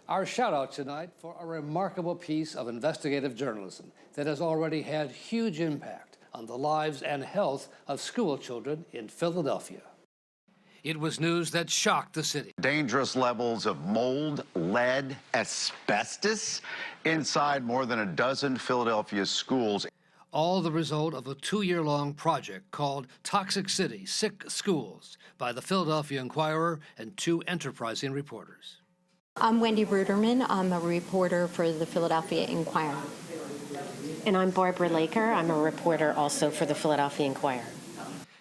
Our shout out tonight for a remarkable piece of investigative journalism that has already had huge impact on the lives and health of school children in Philadelphia. It was news that shocked the city. Dangerous levels of mold, lead, asbestos inside more than a dozen Philadelphia schools. All the result of a 2-year-long project called Toxic City, Sick Schools by the Philadelphia Inquirer and 2 enterprising reporters. I'm Wendy Ruderman. I'm a reporter for the Philadelphia Inquirer. And I'm Barbara Laker. I'm a reporter also for the Philadelphia Inquirer.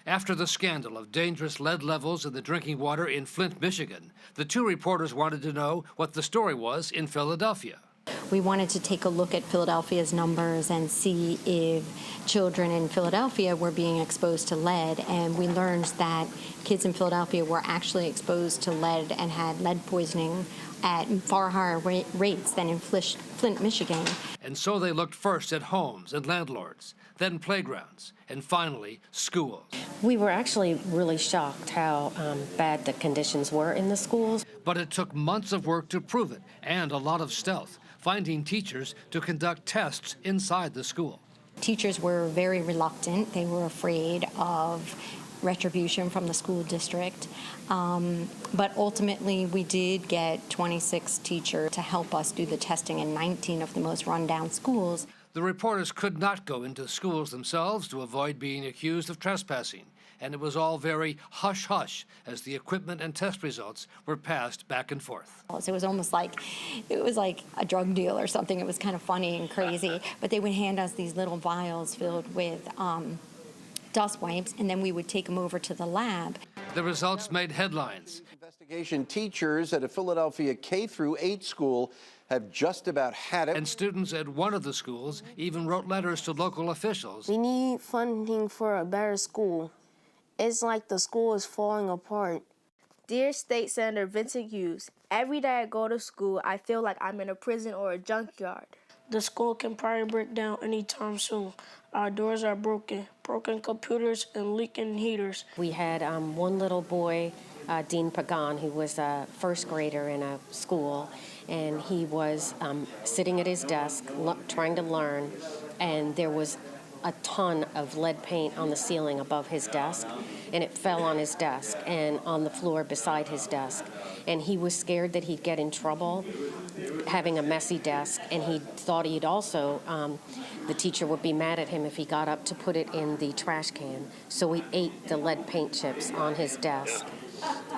After the scandal of dangerous lead levels in the drinking water in Flint, Michigan, the 2 reporters wanted to know what the story was in Philadelphia. We wanted to take a look at Philadelphia's numbers and see if children in Philadelphia were being exposed to lead, and we learned that kids in Philadelphia were actually exposed to lead and had lead poisoning at far higher rates than in Flint, Michigan. And so they looked first at homes and landlords, then playgrounds, and finally schools. We were actually really shocked how bad the conditions were in the schools. But it took months of work to prove it, and a lot of stealth, finding teachers to conduct tests inside the school. Teachers were very reluctant. They were afraid of retribution from the school district. But ultimately, we did get 26 teachers to help us do the testing in 19 of the most rundown schools. The reporters could not go into schools themselves to avoid being accused of trespassing, and it was all very hush-hush as the equipment and test results were passed back and forth. So it was almost like, it was like a drug deal or something. It was kind of funny and crazy, but they would hand us these little vials filled with dust wipes, and then we would take them over to the lab. The results made headlines. Investigation teachers at a Philadelphia K-8 school have just about had it. And students at one of the schools even wrote letters to local officials. We need funding for a better school. It's like the school is falling apart. Dear State Senator Vincent Hughes, every day I go to school, I feel like I'm in a prison or a junkyard. The school can probably break down anytime soon. Our doors are broken computers and leaking heaters. We had one little boy, Dean Pagan, who was a first grader in a school, and he was sitting at his desk trying to learn, and there was a ton of lead paint on the ceiling above his desk, and it fell on his desk and on the floor beside his desk. And he was scared that he'd get in trouble having a messy desk, and he thought he'd also, the teacher would be mad at him if he got up to put it in the trash can. So he ate the lead paint chips on his desk,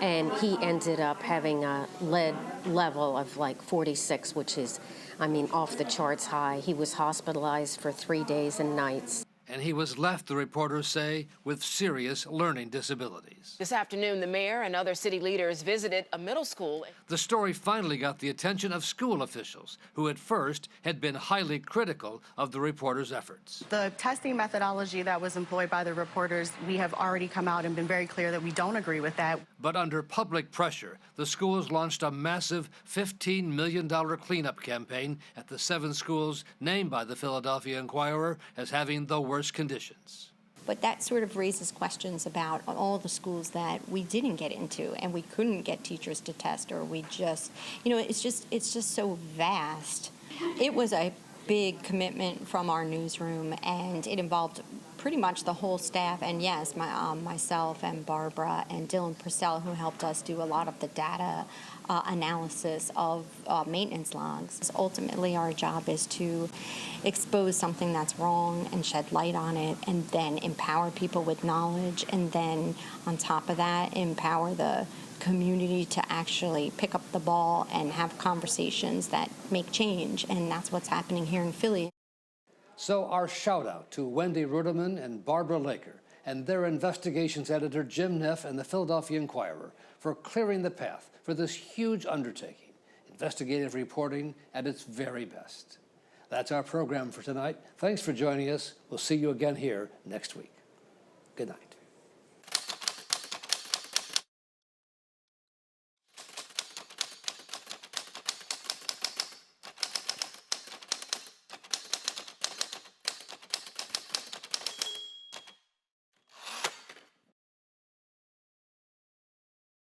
and he ended up having a lead level of like 46, which is, I mean, off the charts high. He was hospitalized for 3 days and nights. And he was left, the reporters say, with serious learning disabilities. This afternoon, the mayor and other city leaders visited a middle school. The story finally got the attention of school officials, who at first had been highly critical of the reporters' efforts. The testing methodology that was employed by the reporters, we have already come out and been very clear that we don't agree with that. But under public pressure, the schools launched a massive $15 million cleanup campaign at the 7 schools named by the Philadelphia Inquirer as having the worst conditions. But that sort of raises questions about all the schools that we didn't get into and we couldn't get teachers to test, or we just, you know, it's just so vast. It was a big commitment from our newsroom, and it involved pretty much the whole staff, and yes, myself and Barbara and Dylan Purcell, who helped us do a lot of the data analysis of maintenance logs. Ultimately, our job is to expose something that's wrong and shed light on it, and then empower people with knowledge, and then on top of that, empower the community to actually pick up the ball and have conversations that make change, and that's what's happening here in Philly. So our shout out to Wendy Ruderman and Barbara Laker and their investigations editor Jim Neff and the Philadelphia Inquirer for clearing the path for this huge undertaking, investigative reporting at its very best. That's our program for tonight. Thanks for joining us. We'll see you again here next week. Good night.